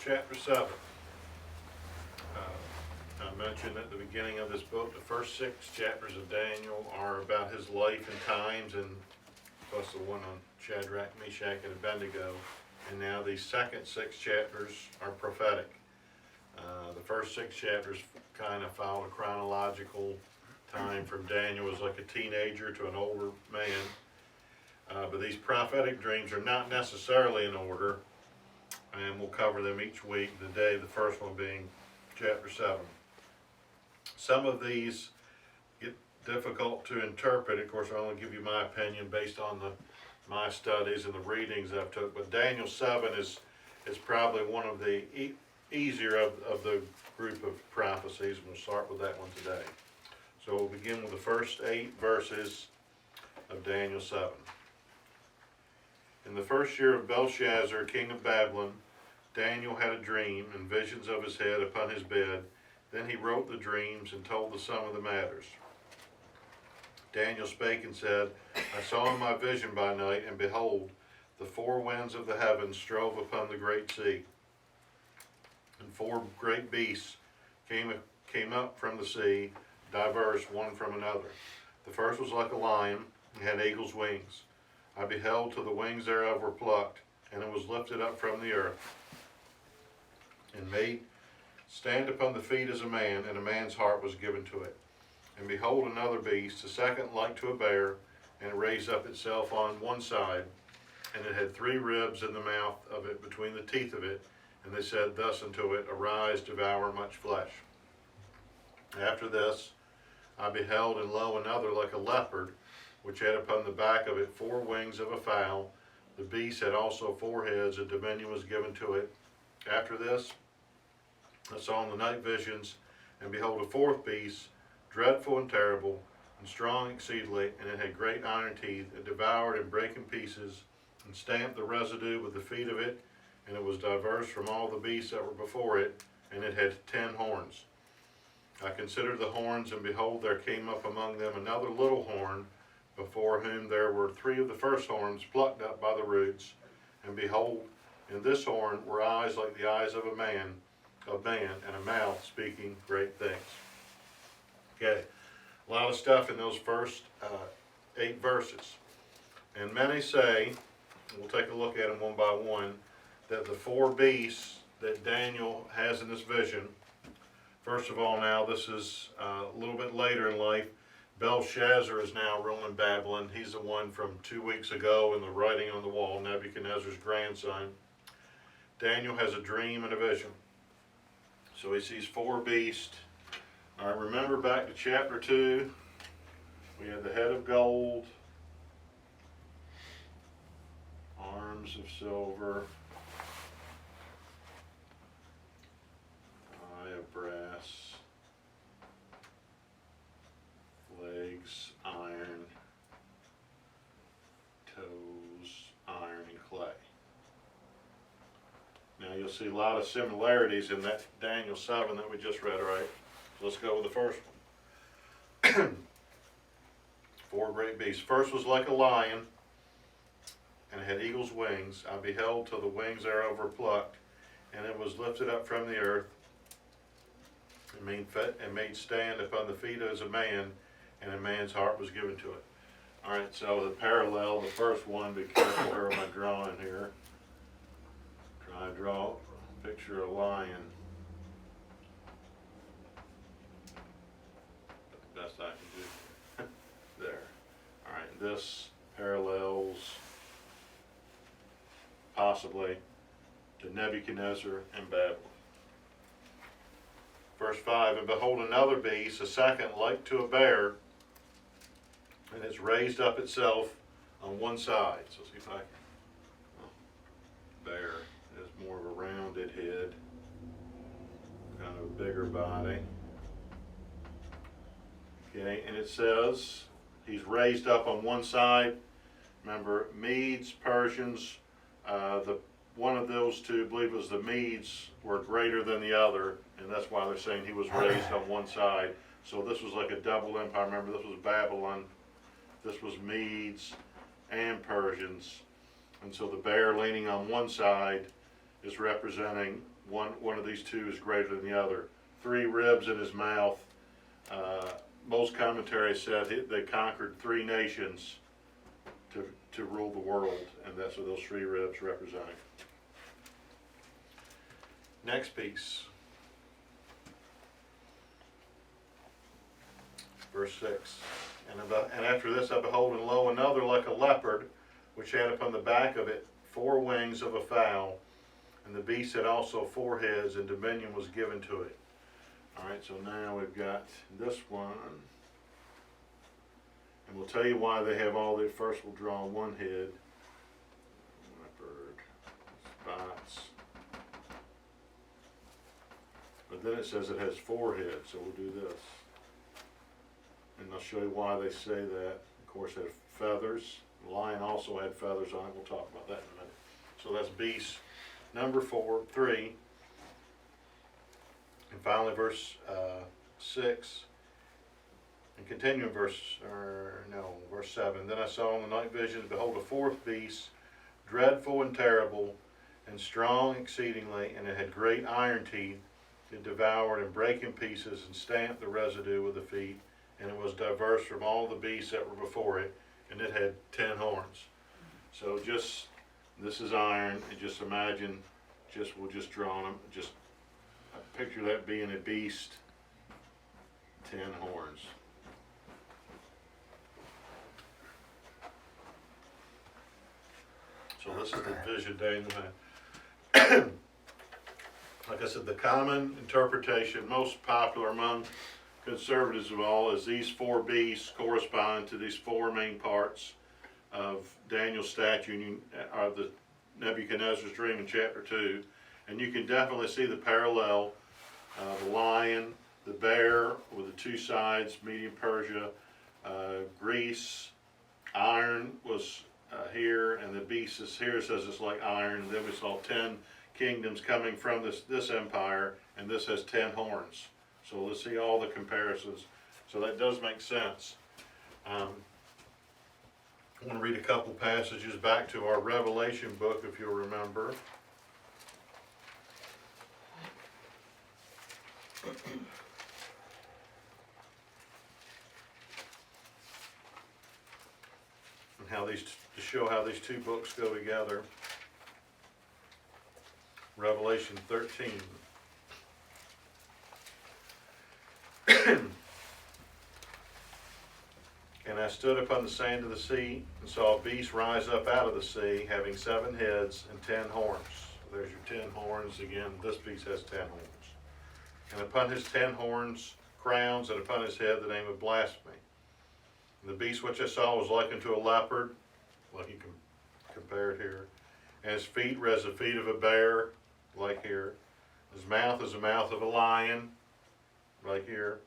chapter 7. I mentioned at the beginning of this book, the first 6 chapters of Daniel are about his life and times, and plus the one on Shadrach, Meshach, and Abednego. And now these second 6 chapters are prophetic. The first 6 chapters kind of follow a chronological time from Daniel as like a teenager to an older man. But these prophetic dreams are not necessarily in order, and we'll cover them each week, the first one being chapter 7. Some of these get difficult to interpret. Of course, I'll only give you my opinion based on my studies and the readings I've took, but Daniel 7 is probably one of the easier of the group of prophecies, and we'll start with that one today. So we'll begin with the first 8 verses of Daniel 7. In the first year of Belshazzar, king of Babylon, Daniel had a dream and visions of his head upon his bed. Then he wrote the dreams and told the sum of the matters. Daniel spake and said, I saw in my vision by night, and behold, the 4 winds of the heavens strove upon the great sea. And 4 great beasts came up from the sea, diverse one from another. The first was like a lion, and had eagle's wings. I beheld till the wings thereof were plucked, and it was lifted up from the earth, and made stand upon the feet as a man, and a man's heart was given to it. And behold, another beast, a second like to a bear, and it raised up itself on one side, and it had 3 ribs in the mouth of it between the teeth of it. And they said thus unto it, Arise, devour much flesh. After this I beheld, and lo, another like a leopard, which had upon the back of it 4 wings of a fowl. The beast had also 4 heads, and dominion was given to it. After this I saw in the night visions, and behold, a 4th beast, dreadful and terrible, and strong exceedingly, and it had great iron teeth. It devoured and brake in pieces, and stamped the residue with the feet of it, and it was diverse from all the beasts that were before it, and it had 10 horns. I considered the horns, and behold, there came up among them another little horn, before whom there were 3 of the first horns plucked up by the roots. And behold, in this horn were eyes like the eyes of man, and a mouth speaking great things. Okay, a lot of stuff in those first 8 verses. And many say, and we'll take a look at them one by one, that the 4 beasts that Daniel has in this vision, first of all, now this is a little bit later in life. Belshazzar is now ruling Babylon. He's the one from 2 weeks ago in the writing on the wall, Nebuchadnezzar's grandson. Daniel has a dream and a vision. So he sees 4 beasts. All right, remember back to chapter 2, we had the head of gold, arms of silver, eye of brass, legs iron, toes iron and clay. Now you'll see a lot of similarities in that Daniel 7 that we just read, right? So let's go with the first one. 4 great beasts. First was like a lion, and it had eagle's wings. I beheld till the wings thereof were plucked, and it was lifted up from the earth, and made stand upon the feet as a man, and a man's heart was given to it. All right, so the parallel, the first one, be careful where am I drawing here. Try to draw a picture of a lion. The best I can do. There. All right, this parallels possibly to Nebuchadnezzar and Babylon. Verse 5, and behold another beast, a second like to a bear, and it's raised up itself on one side. So see if I can. Bear has more of a rounded head, kind of a bigger body. Okay, and it says he's raised up on one side. Remember, Medes, Persians, one of those 2, I believe it was the Medes, were greater than the other, and that's why they're saying he was raised on one side. So this was like a double empire. Remember, this was Babylon, this was Medes and Persians, and so the bear leaning on one side is representing one of these two is greater than the other. 3 ribs in his mouth. Most commentaries said they conquered 3 nations to rule the world, and that's what those 3 ribs represent. Next piece. Verse 6. And after this I behold, and lo, another like a leopard, which had upon the back of it 4 wings of a fowl, and the beast had also 4 heads, and dominion was given to it. Alright, so now we've got this one. And we'll tell you why they have all the, first we'll draw 1 head. Leopard, spots. But then it says it has 4 heads, so we'll do this. And I'll show you why they say that. Of course, it has feathers. The lion also had feathers on it. We'll talk about that in a minute. So that's beast number 3. And finally, verse 6. And continuing verse 7. Then I saw in the night visions, behold, a 4th beast, dreadful and terrible, and strong exceedingly, and it had great iron teeth. It devoured and brake in pieces, and stamped the residue with the feet. And it was diverse from all the beasts that were before it, and it had 10 horns. So just, this is iron, and just imagine, we'll just draw them, just picture that being a beast, 10 horns. So this is the vision Daniel had. Like I said, the common interpretation, most popular among conservatives of all, is these 4 beasts correspond to these 4 main parts of Daniel's statue, of the Nebuchadnezzar's dream in chapter 2. And you can definitely see the parallel. The lion, the bear with the 2 sides, Medium Persia, Greece, iron was here, and the beast is here. It says it's like iron. And then we saw 10 kingdoms coming from this empire, and this has 10 horns. So let's see all the comparisons. So that does make sense. I want to read a couple passages back to our Revelation book, if you'll remember. And how these, to show how these 2 books go together. Revelation 13. And I stood upon the sand of the sea, and saw a beast rise up out of the sea, having 7 heads and 10 horns. So there's your 10 horns. Again, this beast has 10 horns. And upon his 10 horns, crowns, and upon his head the name of blasphemy. And the beast which I saw was likened to a leopard, like you can compare it here. And his feet were as the feet of a bear, like here. His mouth is the mouth of a lion, like here.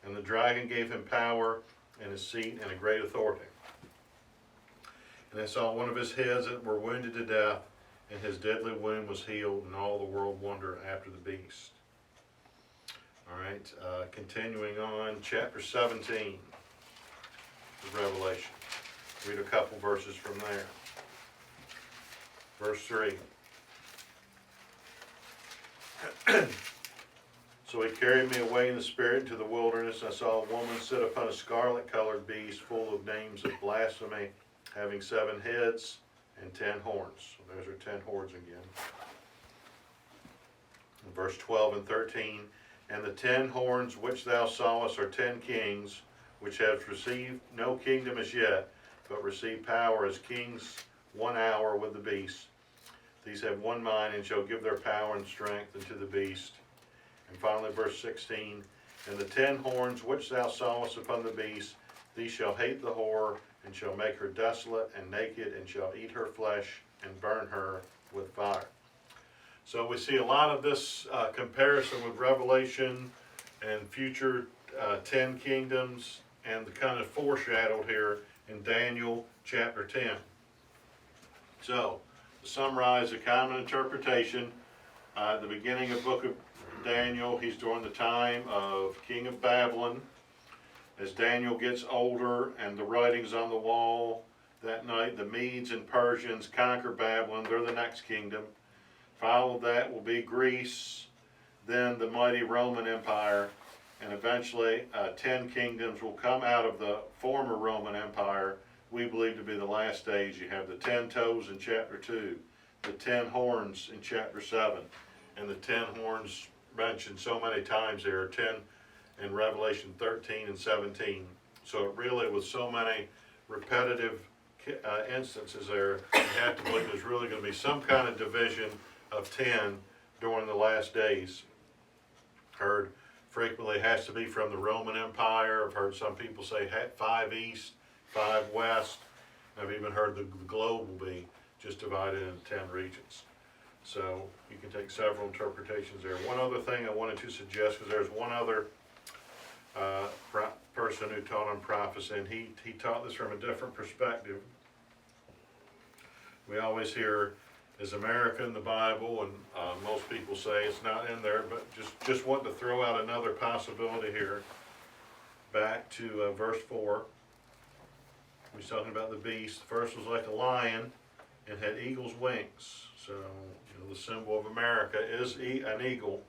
And the dragon gave him power and his seat and a great authority. And I saw one of his heads that were wounded to death, and his deadly wound was healed, and all the world wondered after the beast. All right, continuing on, chapter 17 of Revelation. Read a couple verses from there. Verse 3. So he carried me away in the spirit into the wilderness. I saw a woman sit upon a scarlet-colored beast full of names of blasphemy, having 7 heads and 10 horns. So there's our 10 horns again. In verse 12 and 13. And the 10 horns which thou sawest are 10 kings, which have received no kingdom as yet, but receive power as kings 1 hour with the beast. These have one mind, and shall give their power and strength unto the beast. And finally, verse 16, and the 10 horns which thou sawest upon the beast, these shall hate the whore, and shall make her desolate and naked, and shall eat her flesh, and burn her with fire. So we see a lot of this comparison with Revelation and future 10 kingdoms, and the kind of foreshadowed here in Daniel chapter 10. So, to summarize the common interpretation, at the beginning of the book of Daniel, he's during the time of King of Babylon. As Daniel gets older and the writing's on the wall that night, the Medes and Persians conquer Babylon. They're the next kingdom. Followed that will be Greece, then the mighty Roman Empire, and eventually 10 kingdoms will come out of the former Roman Empire. We believe to be the last days. You have the 10 toes in chapter 2, the 10 horns in chapter 7, and the 10 horns mentioned so many times there are 10 in Revelation 13 and 17. So it really, with so many repetitive instances there, you have to believe there's really going to be some kind of division of 10 during the last days. Heard frequently has to be from the Roman Empire. I've heard some people say 5 east, 5 west. I've even heard the globe will be just divided into 10 regions. So you can take several interpretations there. One other thing I wanted to suggest, because there's one other person who taught on prophecy, and he taught this from a different perspective. We always hear, is America in the Bible? And most people say it's not in there, but just want to throw out another possibility here. Back to verse 4. He's talking about the beast. The first was like a lion and had eagle's wings. So, the symbol of America is an eagle.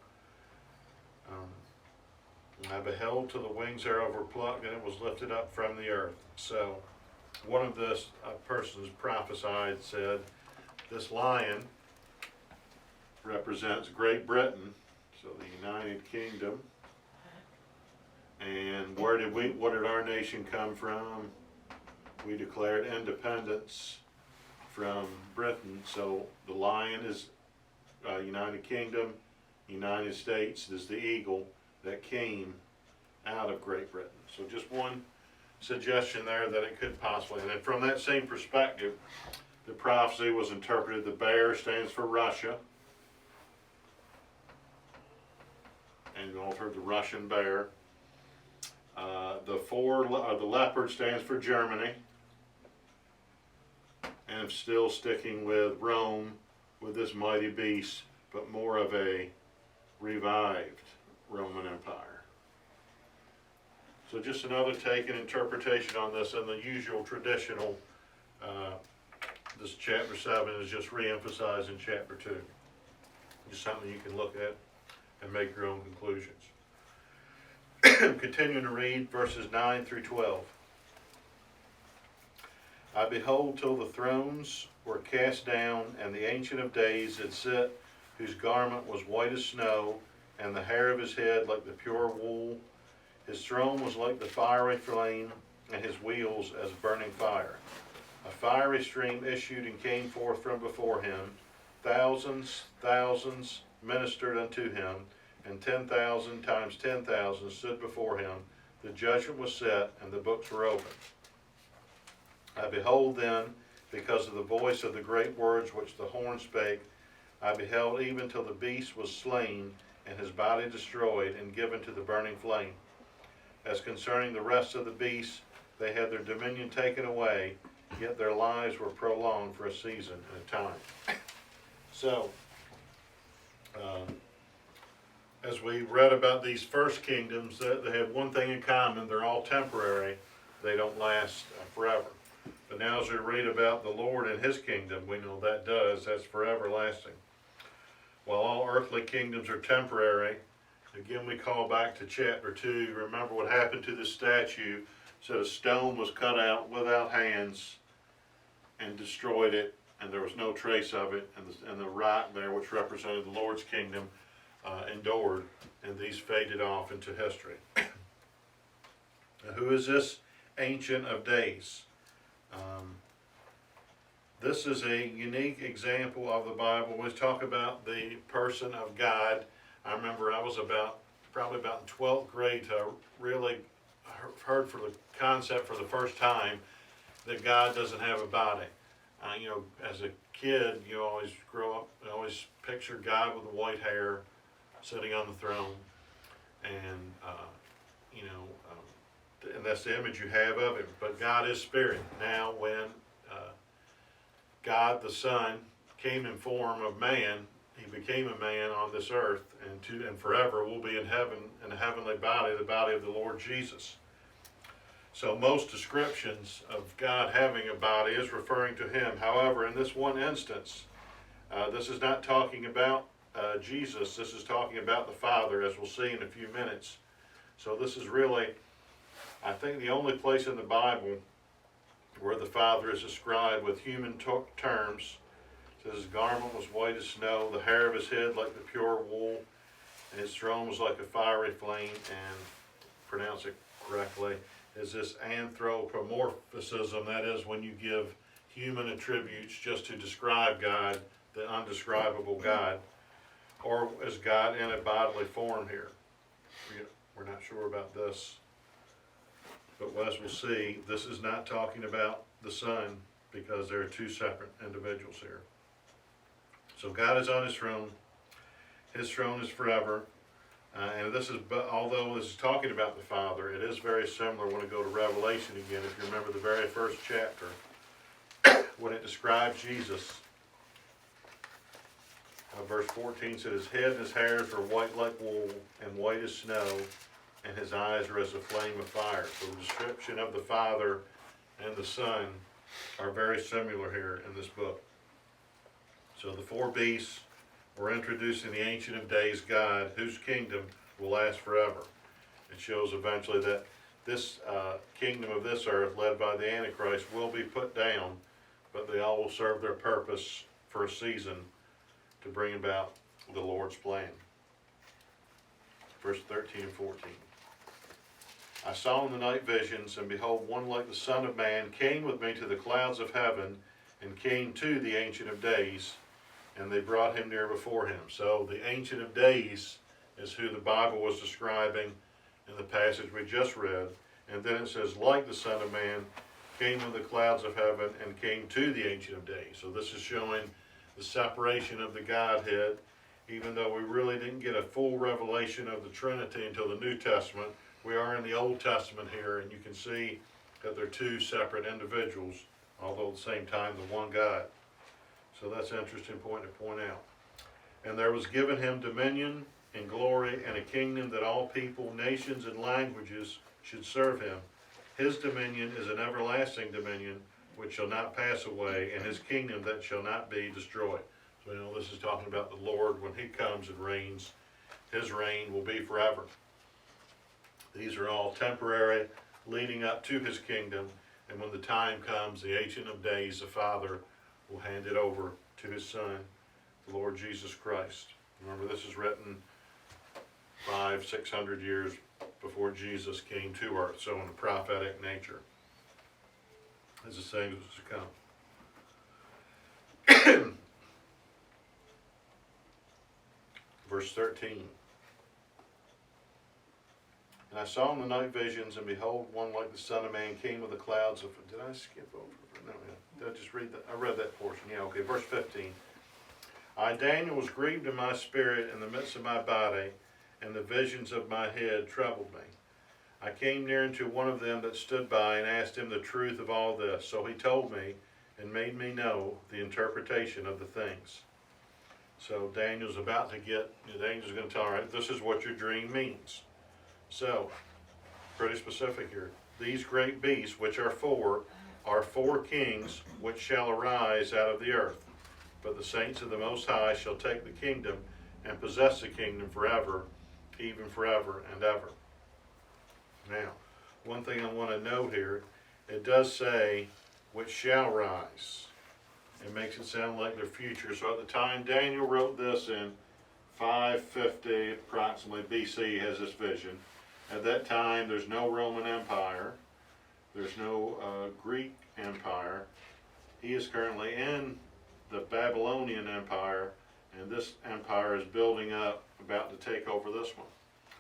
I beheld till the wings thereof were plucked, and it was lifted up from the earth. So, one of this persons prophesied, said, this lion represents Great Britain, so the United Kingdom. And what did our nation come from? We declared independence from Britain. So the lion is United Kingdom, United States is the eagle that came out of Great Britain. So just one suggestion there that it could possibly, and then from that same perspective, the prophecy was interpreted. The bear stands for Russia, and you all heard the Russian bear. The leopard stands for Germany, and still sticking with Rome, with this mighty beast, but more of a revived Roman Empire. So just another take and interpretation on this, and the usual traditional, this chapter 7 is just re-emphasized in chapter 2. Just something you can look at and make your own conclusions. Continuing to read verses 9 through 12. I behold till the thrones were cast down, and the Ancient of Days did sit, whose garment was white as snow, and the hair of his head like the pure wool. His throne was like the fiery flame, and his wheels as burning fire. A fiery stream issued and came forth from before him. Thousands ministered unto him, and 10,000 times 10,000 stood before him. The judgment was set, and the books were opened. I behold then, because of the voice of the great words which the horn spake, I beheld even till the beast was slain, and his body destroyed, and given to the burning flame. As concerning the rest of the beasts, they had their dominion taken away, yet their lives were prolonged for a season and a time. So, as we read about these first kingdoms, they have one thing in common: they're all temporary. They don't last forever. But now as we read about the Lord and his kingdom, we know that's forever lasting. While all earthly kingdoms are temporary, again we call back to chapter 2. Remember what happened to this statue. So a stone was cut out without hands and destroyed it, and there was no trace of it, and the rock there, which represented the Lord's kingdom, endured, and these faded off into history. Now, who is this Ancient of Days? This is a unique example of the Bible. We talk about the person of God. I remember I was probably about in 12th grade to really heard for the concept for the first time that God doesn't have a body. As a kid, you always grow up and always picture God with the white hair sitting on the throne, and and that's the image you have of him. But God is spirit. Now, when God the Son came in form of man, he became a man on this earth, and forever will be in heaven in a heavenly body, the body of the Lord Jesus. So most descriptions of God having a body is referring to him. However, in this one instance, This is not talking about Jesus. This is talking about the Father, as we'll see in a few minutes. So this is really, I think, the only place in the Bible where the Father is described with human terms. It says his garment was white as snow, the hair of his head like the pure wool, and his throne was like a fiery flame, and pronounce it correctly, is this anthropomorphism, that is when you give human attributes just to describe God, the undescribable God, or as God in a bodily form here. We're not sure about this, but as we'll see, this is not talking about the Son, because there are two separate individuals here. So God is on his throne. His throne is forever. And this is, although this is talking about the Father, it is very similar when we go to Revelation again. If you remember the very first chapter, when it describes Jesus, verse 14 said, his head and his hairs are white like wool and white as snow, and his eyes are as a flame of fire. So the description of the Father and the Son are very similar here in this book. So the four beasts were introducing the Ancient of Days God, whose kingdom will last forever. It shows eventually that this kingdom of this earth, led by the Antichrist, will be put down, but they all will serve their purpose for a season to bring about the Lord's plan. Verse 13 and 14. I saw in the night visions, and behold, one like the Son of Man came with me to the clouds of heaven, and came to the Ancient of Days, and they brought him near before him. So the Ancient of Days is who the Bible was describing in the passage we just read. And then it says, like the Son of Man came in the clouds of heaven and came to the Ancient of Days. So this is showing the separation of the Godhead, even though we really didn't get a full revelation of the Trinity until the New Testament. We are in the Old Testament here, and you can see that they're two separate individuals, although at the same time the one God. So that's an interesting point to point out. And there was given him dominion and glory and a kingdom that all people, nations, and languages should serve him. His dominion is an everlasting dominion which shall not pass away, and his kingdom that shall not be destroyed. So this is talking about the Lord when he comes and reigns. His reign will be forever. These are all temporary, leading up to his kingdom, and when the time comes, the Ancient of Days, the Father, will hand it over to his Son, the Lord Jesus Christ. Remember, this is written 500-600 years before Jesus came to earth, so in a prophetic nature, as the things to come. Verse 13. And I saw in the night visions, and behold, one like the Son of Man came with the clouds of... Did I skip over? No, did I just read that? I read that portion. Yeah, okay, verse 15. I, Daniel, was grieved in my spirit in the midst of my body, and the visions of my head troubled me. I came near unto one of them that stood by, and asked him the truth of all this. So he told me, and made me know the interpretation of the things. So Daniel's about to get... The angel's going to tell him, all right, this is what your dream means. So, pretty specific here. These great beasts, which are four kings, which shall arise out of the earth. But the saints of the Most High shall take the kingdom, and possess the kingdom forever, even forever and ever. Now, one thing I want to note here, it does say, which shall rise. It makes it sound like their future. So at the time Daniel wrote this in 550 approximately BC, he has this vision. At that time, there's no Roman Empire. There's no Greek Empire. He is currently in the Babylonian Empire, and this empire is building up, about to take over this one.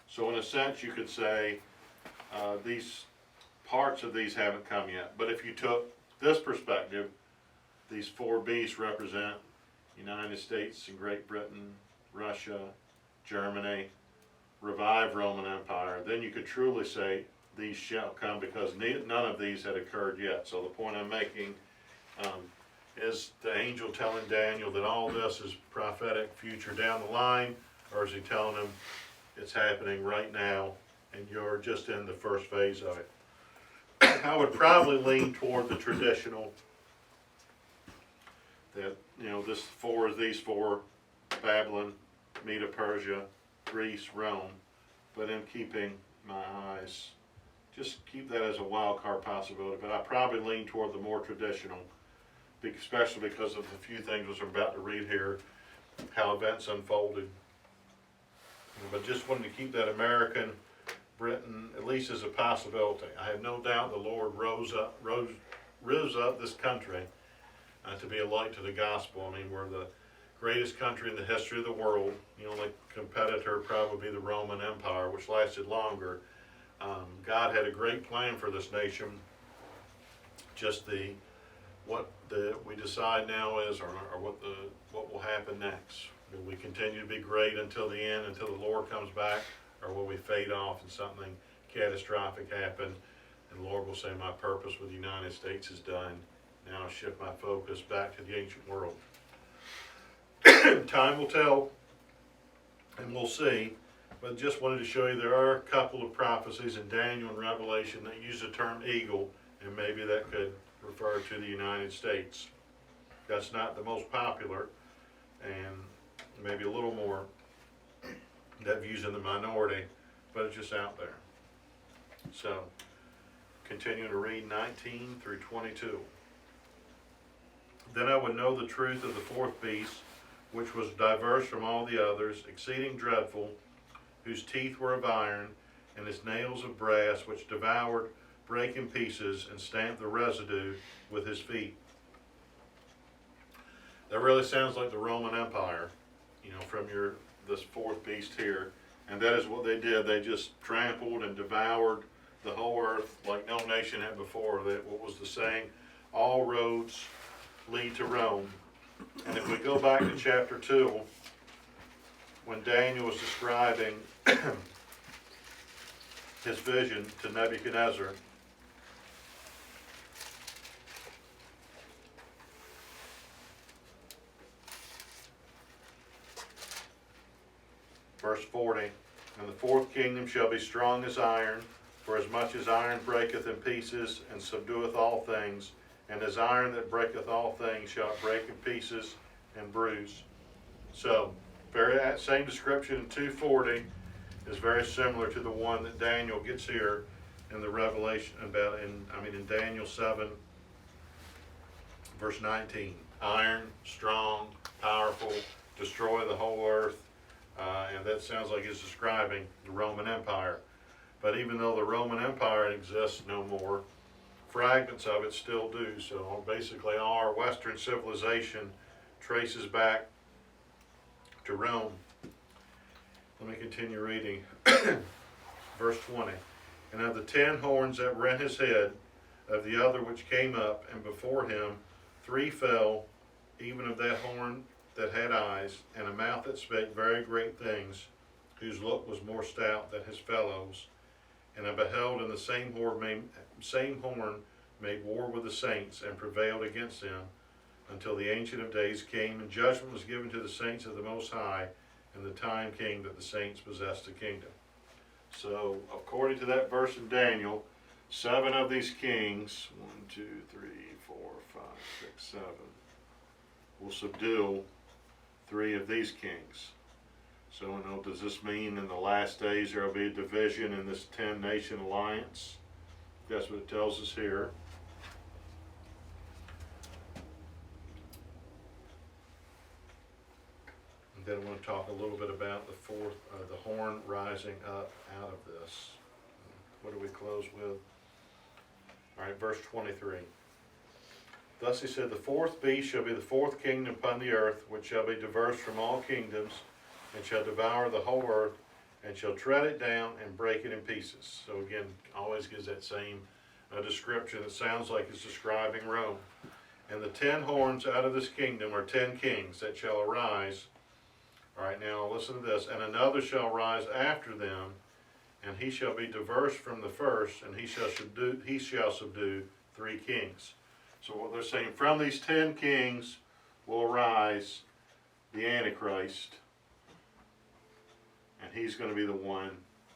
So in a sense, you could say these parts of these haven't come yet. But if you took this perspective, these four beasts represent United States and Great Britain, Russia, Germany, revived Roman Empire, then you could truly say these shall come, because none of these had occurred yet. So the point I'm making is the angel telling Daniel that all this is prophetic future down the line, or is he telling him it's happening right now and you're just in the first phase of it? I would probably lean toward the traditional, that these four, Babylon, Medo Persia, Greece, Rome, but in keeping my eyes, just keep that as a wild card possibility, but I probably lean toward the more traditional, especially because of the few things I'm about to read here, how events unfolded. But just wanted to keep that American, Britain, at least as a possibility. I have no doubt the Lord rose up this country to be a light to the gospel. I mean, we're the greatest country in the history of the world. The only competitor probably the Roman Empire, which lasted longer. God had a great plan for this nation. Just what we decide now is, or what will happen next. Will we continue to be great until the end, until the Lord comes back, or will we fade off and something catastrophic happen, and the Lord will say, my purpose with the United States is done. Now I'll shift my focus back to the ancient world. Time will tell, and we'll see. But just wanted to show you there are a couple of prophecies in Daniel and Revelation that use the term eagle, and maybe that could refer to the United States. That's not the most popular, and maybe a little more that view's in the minority, but it's just out there. So, continuing to read 19 through 22. Then I would know the truth of the fourth beast, which was diverse from all the others, exceeding dreadful, whose teeth were of iron, and his nails of brass, which devoured, brake in pieces, and stamped the residue with his feet. That really sounds like the Roman Empire, from this fourth beast here. And that is what they did. They just trampled and devoured the whole earth like no nation had before. That what was the saying? All roads lead to Rome. And if we go back to chapter 2, when Daniel was describing his vision to Nebuchadnezzar, verse 40, and the fourth kingdom shall be strong as iron, for as much as iron breaketh in pieces, and subdueth all things, and as iron that breaketh all things shall it break in pieces and bruise. So, same description in 240 is very similar to the one that Daniel gets here in the Revelation in Daniel 7, verse 19. Iron, strong, powerful, destroy the whole earth. And that sounds like it's describing the Roman Empire. But even though the Roman Empire exists no more, fragments of it still do. So basically all our Western civilization traces back to Rome. Let me continue reading. Verse 20. And of the 10 horns that rent his head, of the other which came up, and before him 3 fell, even of that horn that had eyes, and a mouth that spake very great things, whose look was more stout than his fellows. And I beheld, and the same horn made war with the saints, and prevailed against them, until the Ancient of Days came, and judgment was given to the saints of the Most High, and the time came that the saints possessed the kingdom. So, according to that verse in Daniel, 7 of these kings, 1, 2, 3, 4, 5, 6, 7, will subdue 3 of these kings. So, does this mean in the last days there will be a division in this 10-nation alliance? That's what it tells us here. And then I want to talk a little bit about the horn rising up out of this. What do we close with? All right, verse 23. Thus he said, the fourth beast shall be the fourth kingdom upon the earth, which shall be diverse from all kingdoms, and shall devour the whole earth, and shall tread it down and break it in pieces. So again, always gives that same description. It sounds like it's describing Rome. And the 10 horns out of this kingdom are 10 kings that shall arise. All right, now listen to this. And another shall rise after them, and he shall be diverse from the first, and he shall subdue 3 kings. So what they're saying, from these 10 kings will arise the Antichrist, and he's going to be the one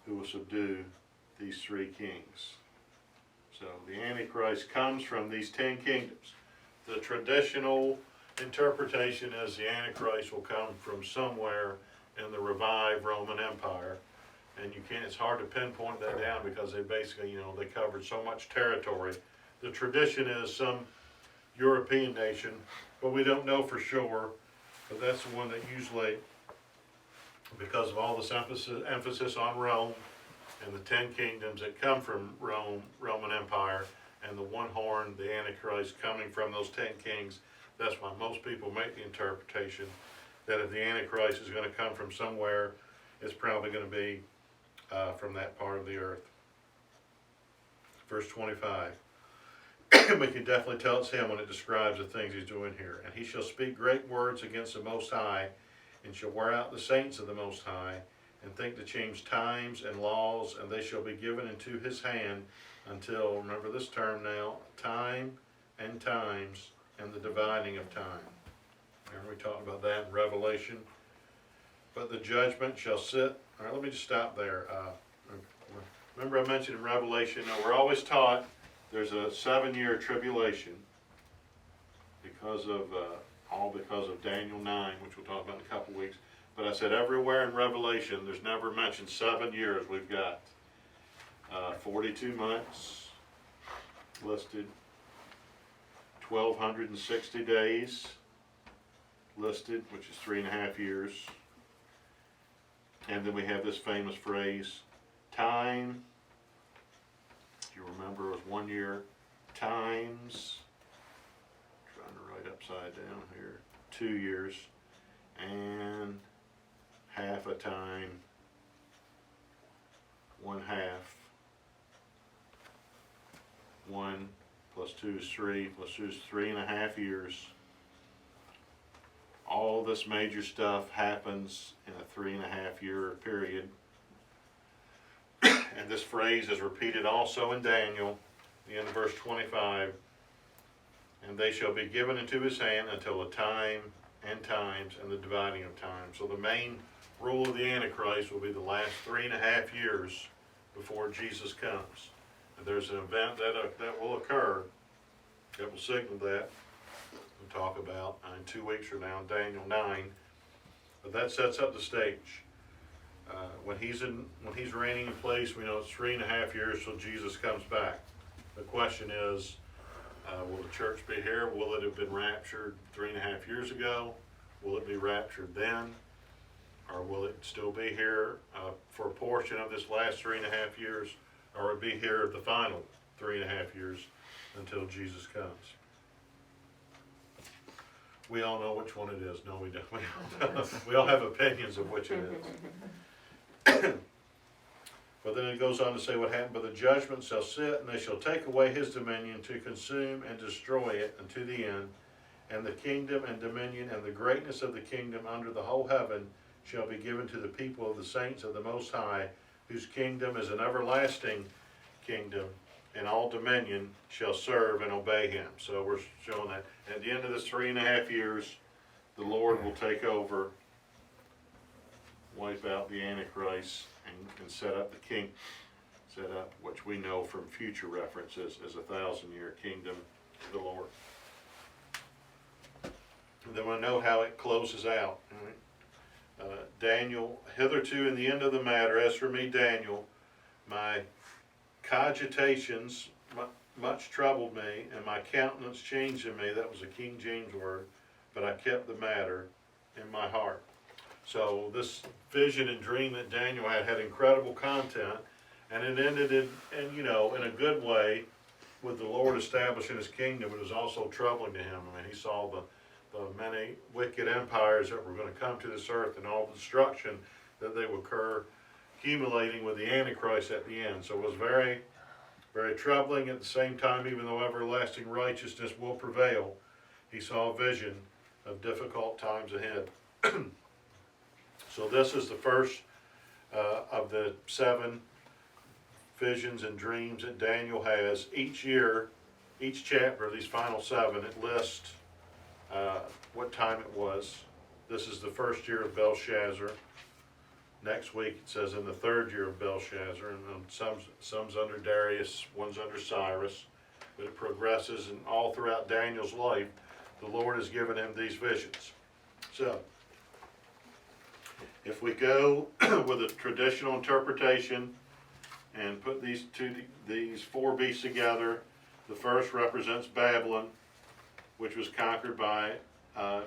who will subdue these 3 kings. So the Antichrist comes from these 10 kingdoms. The traditional interpretation is the Antichrist will come from somewhere in the revived Roman Empire. And you can't, it's hard to pinpoint that down because they basically, they covered so much territory. The tradition is some European nation, but we don't know for sure. But that's the one that usually, because of all this emphasis on Rome and the 10 kingdoms that come from Roman Empire, and the one horn, the Antichrist coming from those 10 kings, that's why most people make the interpretation that if the Antichrist is going to come from somewhere, it's probably going to be from that part of the earth. Verse 25. We can definitely tell it's him when it describes the things he's doing here. And he shall speak great words against the Most High, and shall wear out the saints of the Most High, and think to change times and laws, and they shall be given into his hand until, remember this term now, time and times, and the dividing of time. Remember we talked about that in Revelation. But the judgment shall sit. All right, let me just stop there. Remember I mentioned in Revelation, we're always taught there's a 7-year tribulation because of Daniel 9, which we'll talk about in a couple weeks. But I said everywhere in Revelation, there's never mentioned 7 years. We've got 42 months listed, 1,260 days listed, which is 3.5 years. And then we have this famous phrase, time, if you remember, it was 1 year, times, trying to write upside down here, 2 years, and half a time, 1/2, 1 plus 2 is 3, plus 2 is 3.5 years. All this major stuff happens in a 3.5 year period. And this phrase is repeated also in Daniel, the end of verse 25. And they shall be given into his hand until the time and times and the dividing of time. So the main rule of the Antichrist will be the last 3.5 years before Jesus comes. And there's an event that will occur that will signal that. We'll talk about in 2 weeks from now, Daniel 9. But that sets up the stage. When he's reigning in place, we know it's 3.5 years till Jesus comes back. The question is, will the church be here? Will it have been raptured 3.5 years ago? Will it be raptured then? Or will it still be here for a portion of this last 3.5 years? Or will it be here the final 3.5 years until Jesus comes? We all know which one it is. No, we don't. We all have opinions of which it is. But then it goes on to say what happened. But the judgment shall sit, and they shall take away his dominion to consume and destroy it unto the end. And the kingdom and dominion and the greatness of the kingdom under the whole heaven shall be given to the people of the saints of the Most High, whose kingdom is an everlasting kingdom, and all dominion shall serve and obey him. So we're showing that at the end of this 3.5 years, the Lord will take over, wipe out the Antichrist, and set up the king, set up which we know from future references as a 1,000-year kingdom of the Lord. And then we'll know how it closes out. Daniel, hitherto in the end of the matter, as for me, Daniel, my cogitations much troubled me, and my countenance changed in me. That was a King James word, but I kept the matter in my heart. So this vision and dream that Daniel had incredible content, and it ended in a good way with the Lord establishing his kingdom. It was also troubling to him. I mean, he saw the many wicked empires that were going to come to this earth and all the destruction that they would occur, accumulating with the Antichrist at the end. So it was very, very troubling. At the same time, even though everlasting righteousness will prevail, he saw a vision of difficult times ahead. So this is the first of the 7 visions and dreams that Daniel has. Each year, each chapter of these final 7, it lists what time it was. This is the first year of Belshazzar. Next week it says in the 3rd year of Belshazzar, and some's under Darius, one's under Cyrus. But it progresses, and all throughout Daniel's life, the Lord has given him these visions. So, if we go with a traditional interpretation and put these four beasts together, the first represents Babylon, which was conquered by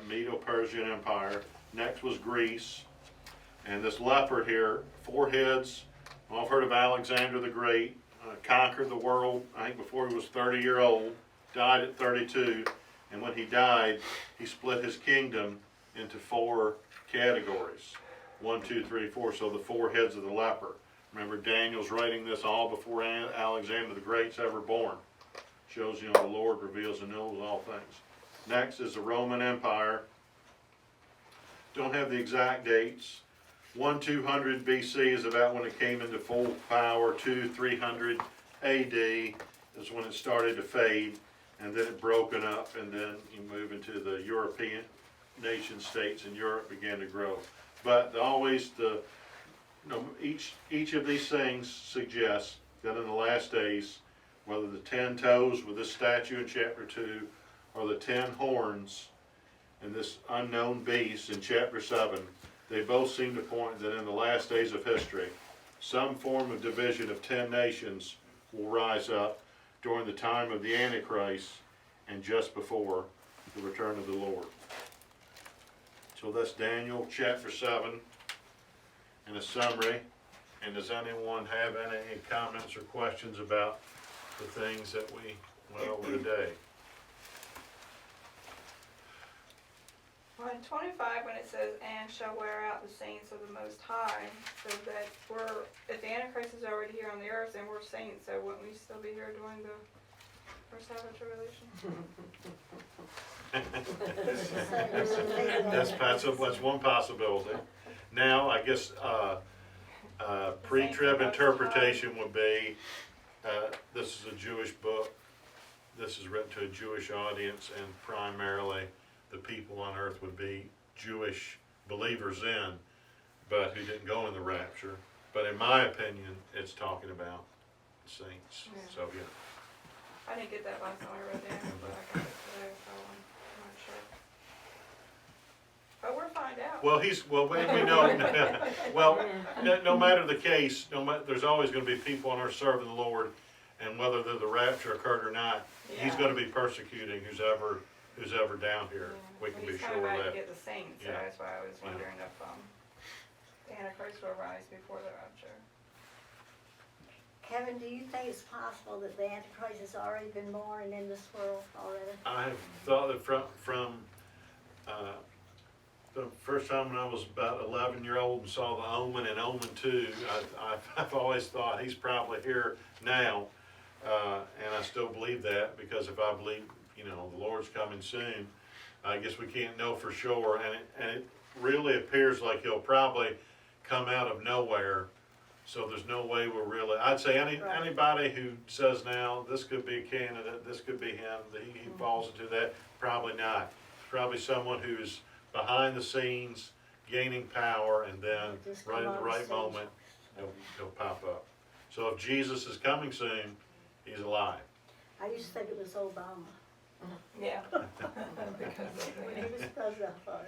Medo-Persian Empire. Next was Greece, and this leopard here, 4 heads. Well, I've heard of Alexander the Great, conquered the world, I think before he was 30-year-old, died at 32, and when he died, he split his kingdom into 4 categories. 1, 2, 3, 4, so the 4 heads of the leopard. Remember, Daniel's writing this all before Alexander the Great's ever born. Shows, the Lord reveals and knows all things. Next is the Roman Empire. Don't have the exact dates. 200 BC is about when it came into full power. 300 AD is when it started to fade, and then it broken up, and then you move into the European nation states, and Europe began to grow. But always each of these things suggests that in the last days, whether the 10 toes with this statue in chapter 2, or the 10 horns and this unknown beast in chapter 7, they both seem to point that in the last days of history, some form of division of 10 nations will rise up during the time of the Antichrist and just before the return of the Lord. So that's Daniel chapter 7 in a summary. And does anyone have any comments or questions about the things that we went over today? On 25, when it says, "And shall wear out the saints of the Most High," so that if the Antichrist is already here on the earth, then we're saints, so wouldn't we still be here during the first half of tribulation? That's one possibility. Now, I guess pre-trib interpretation would be, this is a Jewish book. This is written to a Jewish audience, and primarily the people on earth would be Jewish believers but who didn't go in the rapture. But in my opinion, it's talking about saints. Yeah. So yeah. I didn't get that last time I read the answer, but I got it today, so I'm not sure. But we'll find out. We know. Well, no matter the case, there's always going to be people on earth serving the Lord, and whether the rapture occurred or not, He's going to be persecuting who's ever down here. We can be sure of He's coming back that. to get the saints, so Yeah. that's why I was wondering if the Antichrist will rise before the rapture. Kevin, do you think it's possible that the Antichrist has already been born in this world already? I've thought that from the first time when I was about 11-year-old and saw the Omen and Omen 2, I've always thought he's probably here now, and I still believe that, because if I believe, the Lord's coming soon, I guess we can't know for sure, and it really appears like he'll probably come out of nowhere. So there's no way we're really, I'd say anybody who says now, this could be a candidate, this could be him, he falls into that, probably not. Probably someone who's behind the scenes, gaining power, and then Just right come at the on right stage. moment, he'll pop up. So if Jesus is coming soon, he's alive. I used to think it was Obama. Yeah. When he was president, I thought,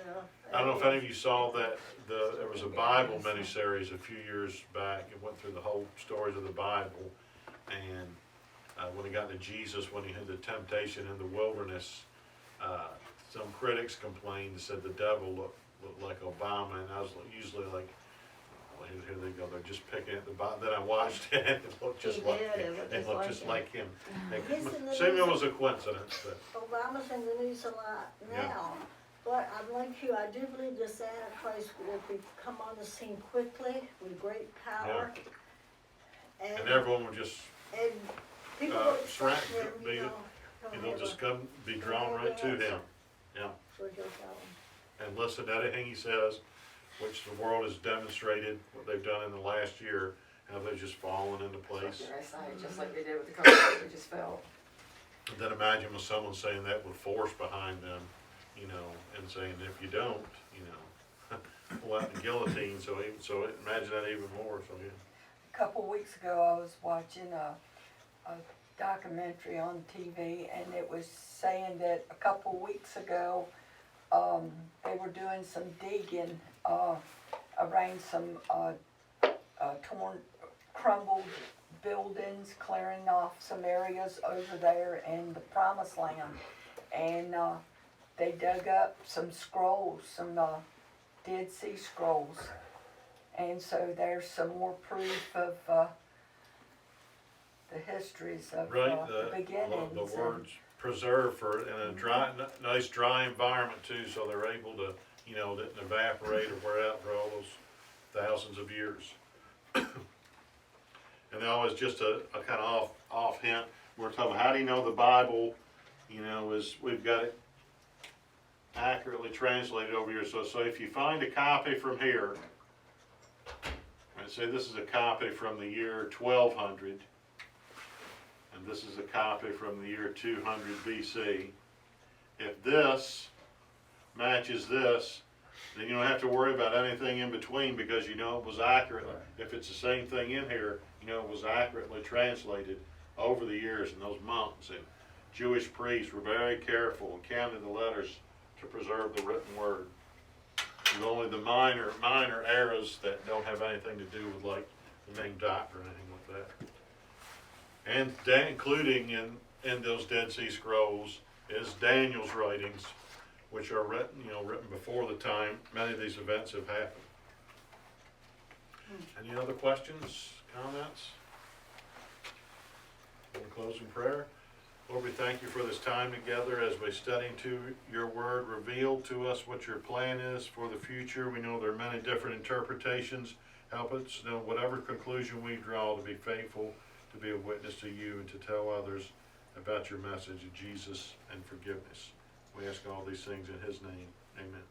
I don't know if any of you saw that, there was a Bible miniseries a few years back. It went through the whole stories of the Bible, and when it got to Jesus, when he had the temptation in the wilderness, some critics complained and said the devil looked like Obama, and I was usually like, well, here they go, they're just picking at the Bible. Then I watched it, and it looked just like him. It looked just like him. Assuming it was a coincidence, but. Obama's in the news a lot Yeah. now. But I'm like you, I do believe this Antichrist will come on the scene quickly with great power. And everyone will just, and people will accept him, they'll just come, be drawn right to him. Yeah. So he'll tell them. And listen to anything he says, which the world has demonstrated what they've done in the last year, how they've just fallen into place. Just like they did with the country, they just fell. And then imagine with someone saying that with force behind them, and saying if you don't, pull out the guillotine. So imagine that even more. So yeah. A couple weeks ago, I was watching a documentary on TV, and it was saying that a couple weeks ago, they were doing some digging, around some, torn, crumbled buildings, clearing off some areas over there in the Promised Land. And, they dug up some scrolls, some, Dead Sea Scrolls. And so there's some more proof of, the histories of, Right, the beginnings. the and- words preserved for, in a dry, nice dry environment too, so they're able to, you know, didn't evaporate or wear out for all those thousands of years. And now it's just a kind of off hint, we're talking, how do you know the Bible, you know, is, we've got it accurately translated over here, so if you find a copy from here, and say this is a copy from the year 1200, and this is a copy from the year 200 BC. If this matches this, then you don't have to worry about anything in between because you know it was accurate. If it's the same thing in here, you know it was accurately translated over the years, and those monks and Jewish priests were very careful and counted the letters to preserve the written word. With only the minor errors that don't have anything to do with like the name Doc or anything like that. And including in those Dead Sea Scrolls is Daniel's writings, which are written before the time many of these events have happened. Any other questions, comments? In closing prayer. Lord, we thank you for this time together as we study into your word. Reveal to us what your plan is for the future. We know there are many different interpretations. Help us know whatever conclusion we draw to be faithful, to be a witness to you, and to tell others about your message of Jesus and forgiveness. We ask all these things in his name. Amen.